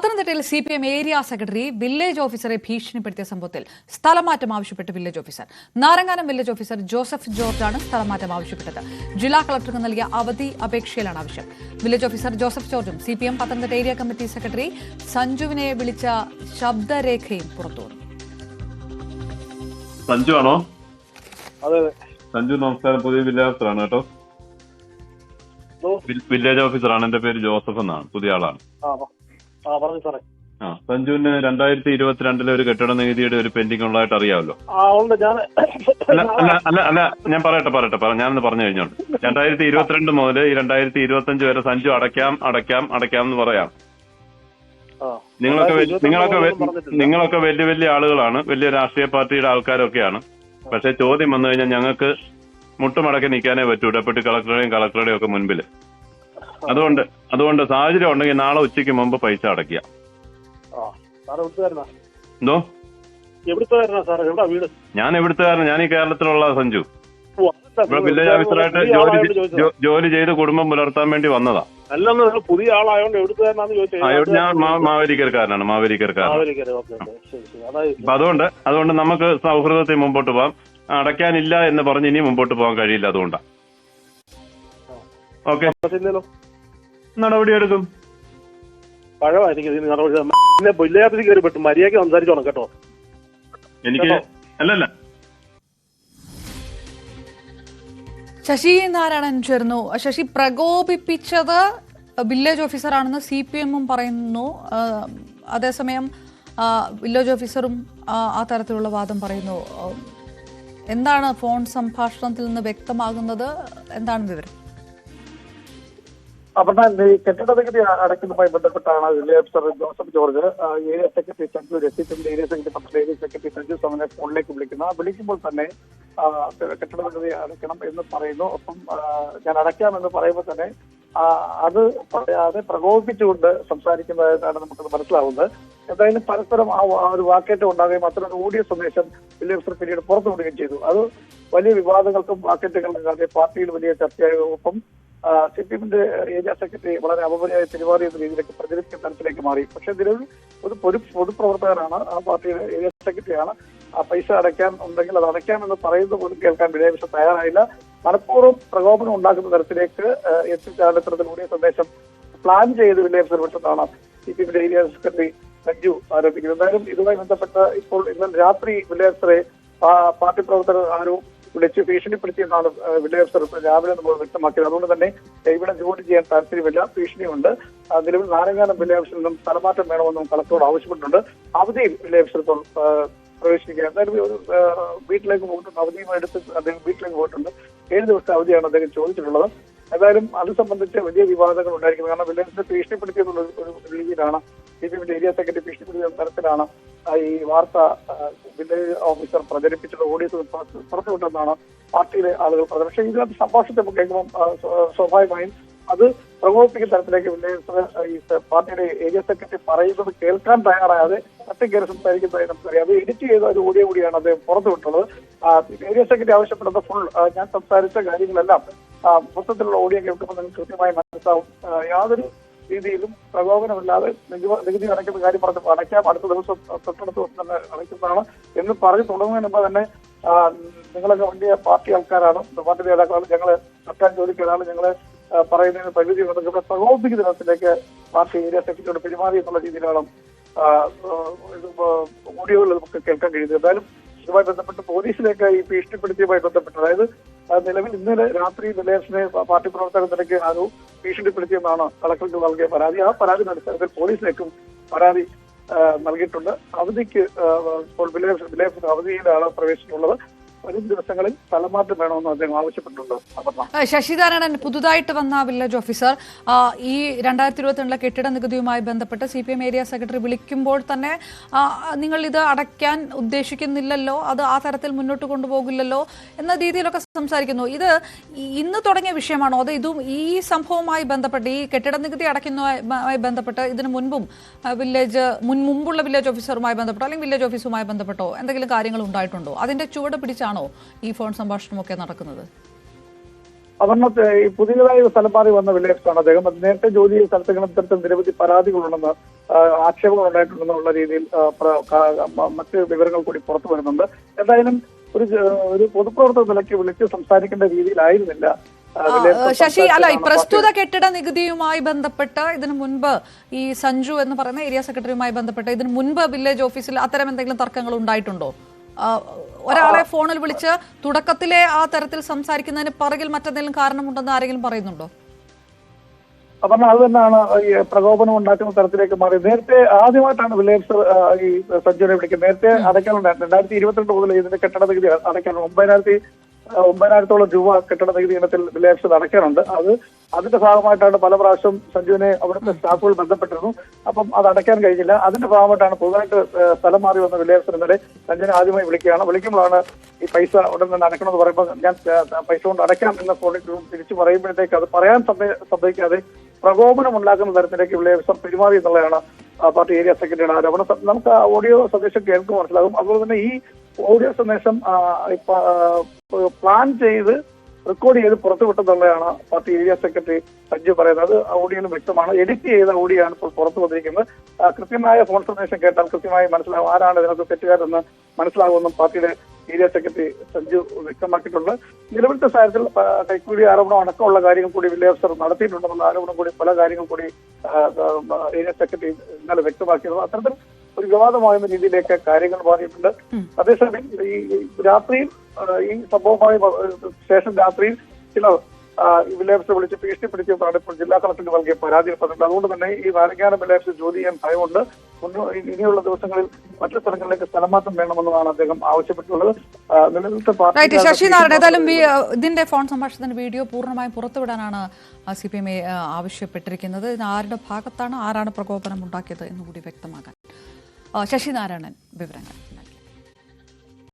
പത്തനംതിട്ടയിൽ CPM area secretary village ഓഫീസറെ ഭീഷണിപ്പെടുത്തിയ സംഭവത്തിൽ സ്ഥലമാറ്റം ആവശ്യപ്പെട്ട് village officer. Naranganam village officer Joseph ജോർജാണ് സ്ഥലമാറ്റം ആവശ്യപ്പെട്ടത്. ജില്ലാ കളക്ടർക്ക് നൽകിയ അവധി അപേക്ഷയിലാണ് ആവശ്യം. വില്ലേജ് ഓഫീസർ ജോസഫ് ജോർജും CPM Pathanamthitta area committee secretary സഞ്ജുവിനെ വിളിച്ച ശബ്ദരേഖയും പുറത്തുവന്നു. സഞ്ജു ആണോ? അതെ. സഞ്ജു നമസ്കാരം. പുതിയ വില്ലേജ് ഓഫീസറാണ് കേട്ടോ. വില്ലേജ് ഓഫീസറാണ്. എന്റെ പേര് ജോസഫ് എന്നാണ്. പുതിയ ആളാണ്. സഞ്ജുവിന് 2022 ഒരു കെട്ടിട നികുതിയുടെ ഒരു പെൻഡിംഗ് ഉള്ളതായിട്ട് അറിയാമല്ലോ. അല്ല ഞാൻ പറയട്ടെ ഞാനൊന്ന് പറഞ്ഞു കഴിഞ്ഞോണ്ട്. 2022 മുതൽ ഈ 2025 വരെ സഞ്ജു അടയ്ക്കാം എന്ന് പറയാം. നിങ്ങളൊക്കെ വലിയ ആളുകളാണ്, വലിയ രാഷ്ട്രീയ പാർട്ടിയുടെ ആൾക്കാരൊക്കെയാണ്. പക്ഷെ ചോദ്യം വന്നു കഴിഞ്ഞാൽ ഞങ്ങൾക്ക് മുട്ടുമടക്കി നിൽക്കാനേ പറ്റൂ, ഡെപ്യൂട്ടി കളക്ടറുടെയും ഒക്കെ മുൻപിൽ. അതുകൊണ്ട് സാഹചര്യം ഉണ്ടെങ്കിൽ നാളെ ഉച്ചയ്ക്ക് മുമ്പ് പൈസ അടയ്ക്കുക. എന്തോ? ഞാൻ എവിടുത്തുകാരനാ? ഞാൻ ഈ കേരളത്തിലുള്ള സഞ്ജു. ഇവിടെ വില്ലേജ് ഓഫീസറായിട്ട് ജോലി ചെയ്ത് കുടുംബം പുലർത്താൻ വേണ്ടി വന്നതാ. പുതിയ ആളായോണ്ട് ഞാൻ മാവേലിക്കരക്കാരനാണ്. അപ്പൊ അതുകൊണ്ട് നമുക്ക് സൗഹൃദത്തിൽ മുമ്പോട്ട് പോകാം. അടയ്ക്കാനില്ല എന്ന് പറഞ്ഞ് ഇനി മുമ്പോട്ട് പോകാൻ കഴിയില്ല. അതുകൊണ്ടാ. ഓക്കെ, നടപടിയെടുക്കും. മര്യാദയ്ക്ക് സംസാരിച്ചോണം കേട്ടോ. എനിക്ക് അല്ലല്ല. ശശി നാരായണൻ ചേർന്നു. ശശി, പ്രകോപിപ്പിച്ചത് വില്ലേജ് ഓഫീസറാണെന്ന് CPM പറയുന്നു. അതേസമയം വില്ലേജ് ഓഫീസറും ആ തരത്തിലുള്ള വാദം പറയുന്നു. എന്താണ് ഫോൺ സംഭാഷണത്തിൽ നിന്ന് വ്യക്തമാകുന്നത്? എന്താണ് വിവരം? അവിടെ ഈ കെട്ടിട നികുതി അടയ്ക്കുന്നതുമായി ബന്ധപ്പെട്ടാണ് village officer Joseph George area secretary Sanju രസീത്തിന്റെ ഏരിയ സെക്രട്ടറി സഞ്ജു സമനെ ഫോണിലേക്ക് വിളിക്കുമ്പോൾ തന്നെ കെട്ടിട നികുതി അടയ്ക്കണം എന്ന് പറയുന്നു. ഒപ്പം ഞാൻ അടയ്ക്കാമെന്ന് പറയുമ്പോൾ തന്നെ അത് പറയാതെ പ്രകോപിപ്പിച്ചുകൊണ്ട് സംസാരിക്കുന്നതായിട്ടാണ് നമുക്കത് മനസ്സിലാവുന്നത്. എന്തായാലും പരസ്പരം ആ ഒരു വാക്കേറ്റം ഉണ്ടാകുകയും അത്തരം ഓഡിയോ സന്ദേശം വില്ലേജ് ഓഫീസർ പിന്നീട് പുറത്തുവിടുകയും ചെയ്തു. അത് വലിയ വിവാദങ്ങൾക്കും വാക്കേറ്റങ്ങൾക്കും പാർട്ടിയിൽ വലിയ ചർച്ചയായ ഒപ്പം CPMന്റെ ഏരിയ സെക്രട്ടറി വളരെ അപമര്യാദ പെരുമാറിയ രീതിയിലേക്ക് പ്രചരിപ്പിക്കുന്ന തരത്തിലേക്ക് മാറി. പക്ഷെ നിലവിൽ ഒരു പൊതുപ്രവർത്തകനാണ്, ആ പാർട്ടിയുടെ ഏരിയ സെക്രട്ടറിയാണ്. ആ പൈസ അടയ്ക്കാൻ ഉണ്ടെങ്കിൽ അത് അടയ്ക്കാമെന്ന് പറയുന്നത് പോലും കേൾക്കാൻ വില്ലേജ് ഓഫീസർ തയ്യാറായില്ല. മനഃപൂർവ്വം പ്രകോപനം ഉണ്ടാക്കുന്ന തരത്തിലേക്ക് എത്തിച്ചാണ് ഇത്തരത്തിലൂടെ സന്ദേശം പ്ലാൻ ചെയ്ത് വില്ലേജ് ഓഫീസർ വിട്ടതാണ് CPMന്റെ ഏരിയ സെക്രട്ടറി സഞ്ജു ആരോപിക്കുന്നത്. എന്തായാലും ഇതുമായി ബന്ധപ്പെട്ട് ഇപ്പോൾ ഇന്നലെ രാത്രി വില്ലേജ് ഓഫീസറെ പാർട്ടി പ്രവർത്തകർ ആരും വിളിച്ച് ഭീഷണിപ്പെടുത്തിയെന്നാണ് വില്ലേജ് ഓഫീസർ രാവിലെ നമ്മൾ വ്യക്തമാക്കിയത്. അതുകൊണ്ട് തന്നെ ഇവിടെ ജോലി ചെയ്യാൻ താല്പര്യമില്ല, ഭീഷണിയുണ്ട്. നിലവിൽ നാരങ്ങാനം വില്ലേജ് ഓഫീസറിൽ നിന്നും സ്ഥലമാറ്റം വേണമെന്നും കളക്ടറോട് ആവശ്യപ്പെട്ടിട്ടുണ്ട്. അവധിയും വില്ലേജ് ഓഫീസർ പ്രവേശിക്കുക. എന്തായാലും ഒരു വീട്ടിലേക്ക് പോയിട്ടുണ്ട്, അവധിയുമായി എടുത്ത് അദ്ദേഹം വീട്ടിലേക്ക് പോയിട്ടുണ്ട്. 7 ദിവസത്തെ അവധിയാണ് അദ്ദേഹം ചോദിച്ചിട്ടുള്ളത്. ഏതായാലും അത് സംബന്ധിച്ച് വലിയ വിവാദങ്ങൾ ഉണ്ടായിരിക്കുന്നത്. കാരണം വില്ലേജിനെ ഭീഷണിപ്പെടുത്തിയെന്നുള്ള ഒരു രീതിയിലാണ് CPMന്റെ ഏരിയ സെക്രട്ടറി ഭീഷണിപ്പെടുത്തിയ തരത്തിലാണ് ഈ വാർത്ത വില്ലേജ് ഓഫീസർ പ്രചരിപ്പിച്ചത്, ഓഡിയോ പുറത്തുവിട്ടെന്നാണ് പാർട്ടിയിലെ ആളുകൾ പറഞ്ഞത്. പക്ഷേ ഇതിനകത്ത് സംഭാഷണത്തെ കേൾക്കുമ്പോൾ സ്വാഭാവികമായും അത് പ്രകോപിപ്പിക്കുന്ന തരത്തിലേക്ക് വില്ലേജ് ഈ പാർട്ടിയുടെ ഏരിയ സെക്രട്ടറി പറയുന്നത് കേൾക്കാൻ തയ്യാറായാതെ തട്ടിക്കയറി സംസാരിക്കുന്നതായി നമുക്കറിയാം. അത് എഡിറ്റ് ചെയ്ത ഒരു ഓഡിയോ കൂടിയാണ് അദ്ദേഹം പുറത്തുവിട്ടുള്ളത്. ഏരിയ സെക്രട്ടറി ആവശ്യപ്പെടുന്നത് ഫുൾ ഞാൻ സംസാരിച്ച കാര്യങ്ങളെല്ലാം മൊത്തത്തിലുള്ള ഓഡിയോ കേൾക്കുമ്പോൾ നിങ്ങൾക്ക് കൃത്യമായി മനസ്സിലാവും. യാതൊരു രീതിയിലും പ്രകോപനമില്ലാതെ നികുതി അടയ്ക്കുന്ന കാര്യം പറഞ്ഞ് അടയ്ക്കാം, അടുത്ത ദിവസം തൊട്ടടുത്ത ദിവസം തന്നെ അടയ്ക്കുന്നതാണ് എന്ന് പറഞ്ഞ് തുടങ്ങുന്നതിന് മുമ്പ് തന്നെ നിങ്ങളൊക്കെ വലിയ പാർട്ടി ആൾക്കാരാണ്, പാർട്ടി നേതാക്കളാണ്, ഞങ്ങള് സർക്കാർ ജോലിക്കാരാണ്, ഞങ്ങള് പറയുന്നതിന് പരിധി ഇവിടെ പ്രകോപിപ്പിക്കുന്ന തരത്തിലേക്ക് പാർട്ടി ഏരിയ സെക്രട്ടറിയോട് പെരുമാറി എന്നുള്ള രീതിയിലാണ് ഓഡിയോകളിൽ നമുക്ക് കേൾക്കാൻ കഴിയുന്നത്. എന്തായാലും ഇതുമായി ബന്ധപ്പെട്ട് പോലീസിലേക്ക് ഈ ഭീഷണിപ്പെടുത്തിയുമായി ബന്ധപ്പെട്ട്, അതായത് നിലവിൽ ഇന്നലെ രാത്രി വില്ലേജിനെ പാർട്ടി പ്രവർത്തകർ നിലയ്ക്ക് ആരോ ഭീഷണിപ്പെടുത്തിയെന്നാണ് കളക്ടർക്ക് നൽകിയ പരാതി. ആ പരാതിയുടെ അടിസ്ഥാനത്തിൽ പോലീസിലേക്കും പരാതി നൽകിയിട്ടുണ്ട്. അവധിക്ക് ഇപ്പോൾ വില്ലേജ് അവധിയിലാണ് പ്രവേശിച്ചിട്ടുള്ളത്. വരും ദിവസങ്ങളിൽ സ്ഥലമാറ്റം വേണമെന്ന് അദ്ദേഹം ആവശ്യപ്പെട്ടിട്ടുണ്ട്. ശശിനാരായണൻ, പുതുതായിട്ട് വന്ന വില്ലേജ് ഓഫീസർ ഈ 2022 കെട്ടിട നികുതിയുമായി ബന്ധപ്പെട്ട് CPM ഏരിയ സെക്രട്ടറി വിളിക്കുമ്പോൾ തന്നെ നിങ്ങൾ ഇത് അടയ്ക്കാൻ ഉദ്ദേശിക്കുന്നില്ലല്ലോ, അത് ആ തരത്തിൽ മുന്നോട്ട് കൊണ്ടുപോകില്ലല്ലോ എന്ന രീതിയിലൊക്കെ സംസാരിക്കുന്നു. ഇത് ഇന്ന് തുടങ്ങിയ വിഷയമാണോ? അത് ഇതും ഈ സംഭവവുമായി ബന്ധപ്പെട്ട്, ഈ കെട്ടിട നികുതി അടയ്ക്കുന്നതുമായി ബന്ധപ്പെട്ട് ഇതിനു മുൻപും മുമ്പുള്ള വില്ലേജ് ഓഫീസറുമായി ബന്ധപ്പെട്ടോ അല്ലെങ്കിൽ വില്ലേജ് ഓഫീസുമായി ബന്ധപ്പെട്ടോ എന്തെങ്കിലും കാര്യങ്ങൾ ഉണ്ടായിട്ടുണ്ടോ? അതിന്റെ ചുവട് പിടിച്ചാണോ ഈ ഫോൺ സംഭാഷണമൊക്കെ നടക്കുന്നത്? അവർണത്തെ ഈ പുതിയതായി സ്ഥലം മാറി വന്ന വില്ലേജാണ് അദ്ദേഹം. അത് നേരത്തെ ജോലി ചെയ്ത സ്ഥലത്തുകളും ഇത്തരത്തിൽ നിരവധി പരാതികളുണ്ടെന്ന് ആക്ഷേപങ്ങൾ ഉണ്ടായിട്ടുണ്ടെന്നുള്ള രീതിയിൽ മറ്റ് വിവരങ്ങൾ കൂടി പുറത്തു വരുന്നുണ്ട്. എന്തായാലും ഒരു പൊതുപ്രവർത്തക നിലയ്ക്ക് വിളിച്ച് സംസാരിക്കേണ്ട രീതിയിലായിരുന്നില്ല ശശി. അല്ല, ഈ പ്രസ്തുത കെട്ടിട നികുതിയുമായി ബന്ധപ്പെട്ട് ഇതിനു മുൻപ് ഈ സഞ്ജു എന്ന് പറയുന്ന ഏരിയ സെക്രട്ടറിയുമായി ബന്ധപ്പെട്ട് ഇതിനു മുൻപ് വില്ലേജ് ഓഫീസിൽ അത്തരം എന്തെങ്കിലും തർക്കങ്ങൾ ഉണ്ടായിട്ടുണ്ടോ? ഒരാളെ ഫോണിൽ വിളിച്ച് തുടക്കത്തിലെ ആ തരത്തിൽ സംസാരിക്കുന്നതിന് പിറകിൽ മറ്റെന്തെങ്കിലും കാരണമുണ്ടെന്ന് ആരെങ്കിലും പറയുന്നുണ്ടോ? അപ്പം അത് തന്നെയാണ് ഈ പ്രകോപനം ഉണ്ടാക്കുന്ന തരത്തിലേക്ക് മാറി. നേരത്തെ ആദ്യമായിട്ടാണ് വില്ലേജ് ഈ സഞ്ജുവിനെ വിളിക്കുന്നത്. നേരത്തെ അടയ്ക്കാനുണ്ടായിരുന്നു 2022 മുതൽ ഇതിന്റെ കെട്ടിട നികുതി അടയ്ക്കാനുണ്ട്. 9,000-ഓളം രൂപ കെട്ടിട നികുതി ഇനത്തിൽ വില്ലേജ് അടയ്ക്കാനുണ്ട്. അതിന്റെ ഭാഗമായിട്ടാണ് പല പ്രാവശ്യം സഞ്ജുവിനെ അവിടുത്തെ സ്റ്റാഫുകൾ ബന്ധപ്പെട്ടിരുന്നു. അപ്പം അത് അടയ്ക്കാൻ കഴിഞ്ഞില്ല. അതിന്റെ ഭാഗമായിട്ടാണ് പുതുതായിട്ട് സ്ഥലം മാറി വന്ന വില്ലേജ് ഇന്നലെ സഞ്ജുവിനെ ആദ്യമായി വിളിക്കുമ്പോഴാണ് ഈ പൈസ ഉടൻ തന്നെ അടയ്ക്കണമെന്ന് പറയുമ്പോൾ ഞാൻ പൈസ കൊണ്ട് അടയ്ക്കാം എന്ന ഫോണിൽ തിരിച്ചു പറയുമ്പോഴത്തേക്ക് അത് പറയാൻ സമ്മതിക്കാതെ പ്രകോപനം ഉണ്ടാക്കുന്ന തരത്തിലേക്ക് വില്ലേജ് പെരുമാറി എന്നുള്ളതാണ് പാർട്ടി ഏരിയ സെക്രട്ടറിയുടെ ആരോപണം. നമുക്ക് ഓഡിയോ സന്ദേശം കേൾക്കും മനസ്സിലാകും. അതുപോലെ തന്നെ ഈ ഓഡിയോ സന്ദേശം പ്ലാൻ ചെയ്ത് റെക്കോർഡ് ചെയ്ത് പുറത്തുവിട്ടെന്നുള്ളതാണ് പാർട്ടി ഏരിയ സെക്രട്ടറി സഞ്ജു പറയുന്നത്. അത് ഓഡിയോയിൽ വ്യക്തമാണ്. എഡിറ്റ് ചെയ്ത ഓഡിയോ ആണ് ഇപ്പോൾ പുറത്തു വന്നിരിക്കുന്നത്. കൃത്യമായ ഫോൺ സന്ദേശം കേട്ടാൽ കൃത്യമായി മനസ്സിലാകും ആരാണ് ഇതിനകത്ത് തെറ്റുകാരെന്ന് മനസ്സിലാകുമെന്നും പാർട്ടിയുടെ ഏരിയ സെക്രട്ടറി സഞ്ജു വ്യക്തമാക്കിയിട്ടുണ്ട്. നിലവിലത്തെ സാഹചര്യത്തിൽ കൈക്കൂലി ആരോപണം അടക്കമുള്ള കാര്യങ്ങൾ കൂടി വില്ലേജ് ഓഫീസർ നടത്തിയിട്ടുണ്ടെന്നുള്ള ആരോപണം കൂടി പല കാര്യങ്ങൾ കൂടി ഏരിയ സെക്രട്ടറി ഇന്നലെ വ്യക്തമാക്കിയിരുന്നു. അത്തരത്തിൽ ഒരു വിവാദമാകുന്ന രീതിയിലേക്ക് കാര്യങ്ങൾ മാറിയിട്ടുണ്ട്. അതേസമയം ഈ രാത്രിയിൽ ഈ സംഭവമായി ശേഷം രാത്രിയിൽ ചിലർ വില്ലേജ് വിളിച്ച് ഭീഷണിപ്പെടുത്തിയതാണ് ഇപ്പോൾ ജില്ലാ കളക്ടർക്ക് നൽകിയ പരാതിപ്പെടുന്നത്. അതുകൊണ്ട് തന്നെ ഈ നാരങ്ങാനം വില്ലേജ് ജോലി ചെയ്യാൻ ഭയമുണ്ട്. ഇനിയുള്ള ദിവസങ്ങളിൽ മറ്റു സ്ഥലങ്ങളിലേക്ക് സ്ഥലമാറ്റം വേണമെന്നാണ് അദ്ദേഹം ആവശ്യപ്പെട്ടുള്ളത്. നിലവിലത്തെ പാർട്ടി ശശി നാരായണൻ, ഏതായാലും ഇതിന്റെ ഫോൺ സംഭാഷണത്തിന്റെ വീഡിയോ പൂർണ്ണമായും പുറത്തുവിടാനാണ് CPM ആവശ്യപ്പെട്ടിരിക്കുന്നത്. ഇത് ആരുടെ ഭാഗത്താണ്, ആരാണ് പ്രകോപനം ഉണ്ടാക്കിയത് എന്നുകൂടി വ്യക്തമാക്കാൻ ശശി നാരായണൻ വിവരങ്ങൾ.